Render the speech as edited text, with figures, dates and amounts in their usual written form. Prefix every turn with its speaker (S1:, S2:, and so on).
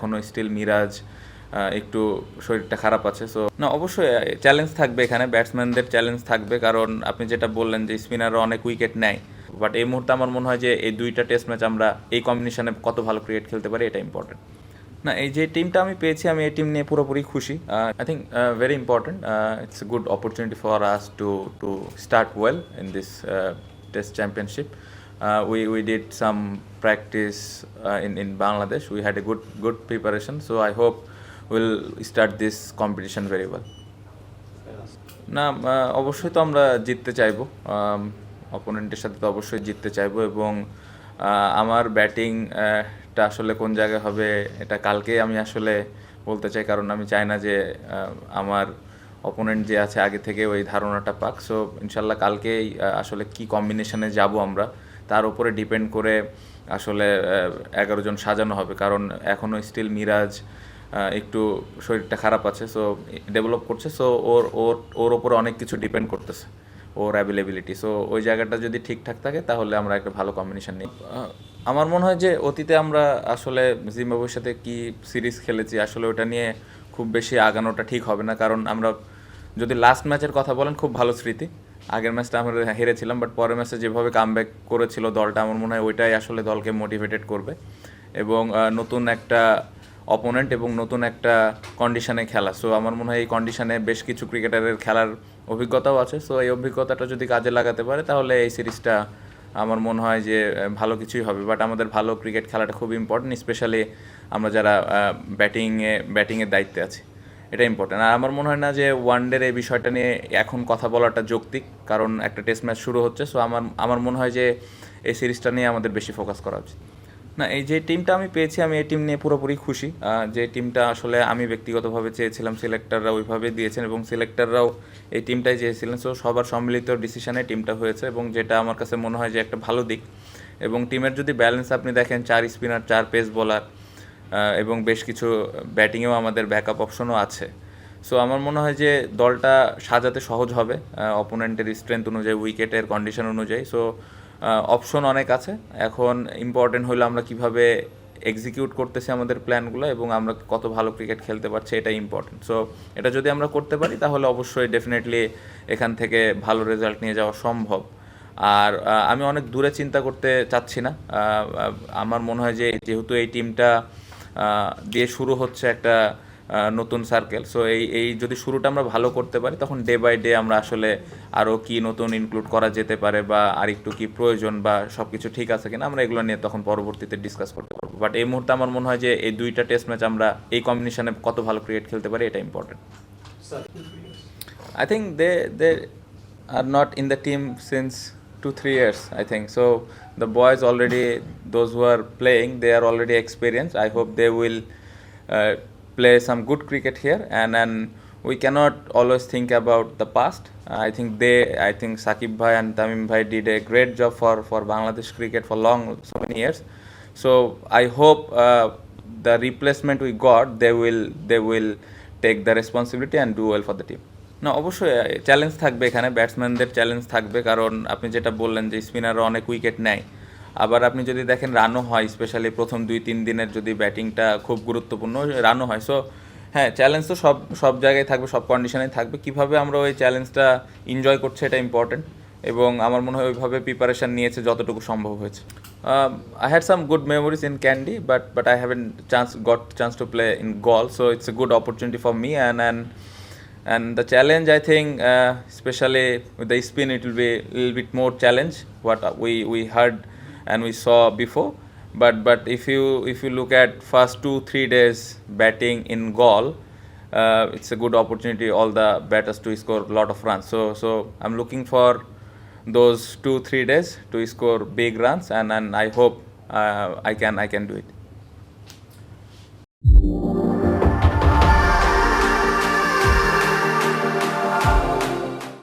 S1: এখনও স্টিল মিরাজ একটু শরীরটা খারাপ আছে। সো না, অবশ্যই চ্যালেঞ্জ থাকবে এখানে, ব্যাটসম্যানদের চ্যালেঞ্জ থাকবে, কারণ আপনি যেটা বললেন যে স্পিনাররা অনেক উইকেট নেয়। বাট এই মুহূর্তে আমার মনে হয় যে এই দুইটা টেস্ট ম্যাচ আমরা এই কম্বিনেশনে কত ভালো ক্রিকেট খেলতে পারি, এটা ইম্পর্টেন্ট। না, এই যে টিমটা আমি পেয়েছি, আমি এই টিম নিয়ে পুরোপুরি খুশি। I think very important, it's a good opportunity for us to start well in this test championship. We did some practice in Bangladesh. We had a good preparation, so I hope we'll start this competition very well. না, অবশ্যই তো আমরা জিততে চাইবো, অপোনেন্টের সাথে তো অবশ্যই জিততে চাইবো, এবং আমার ব্যাটিংটা আসলে কোন জায়গায় হবে এটা কালকে আমি আসলে বলতে চাই, কারণ আমি চাই না যে আমার অপোনেন্ট যে আছে আগে থেকে ওই ধারণাটা পাক। সো ইনশাল্লাহ কালকেই আসলে কি কম্বিনেশনে যাব আমরা তার উপরে ডিপেন্ড করে আসলে 11 জন সাজানো হবে, কারণ এখনও স্টিল মিরাজ একটু শরীরটা খারাপ আছে, সো ডেভেলপ করছে। সো ওর ওর ওর ওপরে অনেক কিছু ডিপেন্ড করতেছে, ওর অ্যাভেলেবিলিটি। সো ওই জায়গাটা যদি ঠিকঠাক থাকে তাহলে আমরা একটা ভালো কম্বিনেশন নিই। আমার মনে হয় যে অতীতে আমরা আসলে জিম্বাবুয়ের সাথে কি সিরিজ খেলেছি, আসলে ওটা নিয়ে খুব বেশি আগানোটা ঠিক হবে না, কারণ আমরা যদি লাস্ট ম্যাচের কথা বলেন, খুব ভালো স্মৃতি। আগের ম্যাচটা আমরা হেরেছিলাম, বাট পরের ম্যাচে যেভাবে কামব্যাক করেছিল দলটা, আমার মনে হয় ওইটাই আসলে দলকে মোটিভেটেড করবে, এবং নতুন একটা অপোনেন্ট এবং নতুন একটা কন্ডিশনে খেলা। সো আমার মনে হয় এই কন্ডিশনে বেশ কিছু ক্রিকেটারের খেলার অভিজ্ঞতাও আছে। সো এই অভিজ্ঞতাটা যদি কাজে লাগাতে পারে তাহলে এই সিরিজটা আমার মনে হয় যে ভালো কিছুই হবে। বাট আমাদের ভালো ক্রিকেট খেলাটা খুব ইম্পর্টেন্ট, স্পেশালি আমরা যারা ব্যাটিংয়ের দায়িত্বে আছি, এটা ইম্পর্টেন্ট। আর আমার মনে হয় না যে ওয়ানডের এই বিষয়টা নিয়ে এখন কথা বলাটা যৌক্তিক, কারণ একটা টেস্ট ম্যাচ শুরু হচ্ছে। সো আমার মনে হয় যে এই সিরিজটা নিয়ে আমাদের বেশি ফোকাস করা উচিত। না, এই যে টিমটা আমি পেয়েছি, আমি এই টিম নিয়ে পুরোপুরি খুশি। যে টিমটা আসলে আমি ব্যক্তিগতভাবে চেয়েছিলাম, সিলেক্টররা ওইভাবে দিয়েছেন, এবং সিলেক্টররাও এই টিমটাই চেয়েছিলেন। সো সবার সম্মিলিত ডিসিশনে টিমটা হয়েছে, এবং যেটা আমার কাছে মনে হয় যে একটা ভালো দিক। এবং টিমের যদি ব্যালেন্স আপনি দেখেন, 4 স্পিনার, 4 পেস বোলার, এবং বেশ কিছু ব্যাটিংয়েও আমাদের ব্যাকআপ অপশনও আছে। সো আমার মনে হয় যে দলটা সাজাতে সহজ হবে অপোনেন্টের স্ট্রেংথ অনুযায়ী, উইকেটের কন্ডিশন অনুযায়ী। সো অপশন অনেক আছে, এখন ইম্পর্টেন্ট হলো আমরা কিভাবে এক্সিকিউট করতেছি আমাদের প্ল্যানগুলো, এবং আমরা কত ভালো ক্রিকেট খেলতে পারছি, এটাই ইম্পর্টেন্ট। সো এটা যদি আমরা করতে পারি তাহলে অবশ্যই ডেফিনেটলি এখান থেকে ভালো রেজাল্ট নিয়ে যাওয়া সম্ভব। আর আমি অনেক দূরে চিন্তা করতে চাচ্ছি না। আমার মনে হয় যে যেহেতু এই টিমটা দিয়ে শুরু হচ্ছে একটা নতুন সার্কেল, সো এই যদি শুরুটা আমরা ভালো করতে পারি, তখন ডে বাই ডে আমরা আসলে আরও কি নতুন ইনক্লুড করা যেতে পারে, বা আরেকটু কি প্রয়োজন, বা সব কিছু ঠিক আছে কিনা, আমরা এগুলো নিয়ে তখন পরবর্তীতে ডিসকাস করতে পারবো। বাট এই মুহূর্তে আমার মনে হয় যে এই দুইটা টেস্ট ম্যাচ আমরা এই কম্বিনেশনে কত ভালো ক্রিকেট খেলতে পারি, এটা important. I think they are not in the team since 2-3 years. I think so. The boys already, those who are playing, they are already experienced. I hope they will uh, play some good cricket here, and we cannot always think about the past. I think Sakib Bhai and Tamim Bhai did a great job for Bangladesh cricket for so many years. So I hope the replacement we got, they will take the responsibility and do well for the team. না, অবশ্যই challenge থাকবে এখানে, ব্যাটসম্যানদের challenge থাকবে, কারণ আপনি যেটা বললেন যে স্পিনাররা অনেক উইকেট নেয়। আবার আপনি যদি দেখেন রানও হয়, স্পেশালি প্রথম 2-3 দিনের যদি ব্যাটিংটা খুব গুরুত্বপূর্ণ, রানও হয়। সো হ্যাঁ, চ্যালেঞ্জ তো সব সব জায়গায় থাকবে, সব কন্ডিশনেই থাকবে। কীভাবে আমরা ওই চ্যালেঞ্জটা এনজয় করছি, এটা ইম্পর্টেন্ট, এবং আমার মনে হয় ওইভাবে প্রিপারেশান নিয়েছে যতটুকু সম্ভব হয়েছে। I had some good memories in Kandy, but I haven't got chance to play in Galle, so it's a good opportunity for me, and the challenge, I think, especially with the spin, it will be a little bit more challenge what we heard and we saw before. But if you look at first 2-3 days batting in Galle, it's a good opportunity all the batters to score a lot of runs. So I'm looking for those 2-3 days to score big runs, and I hope I can do it.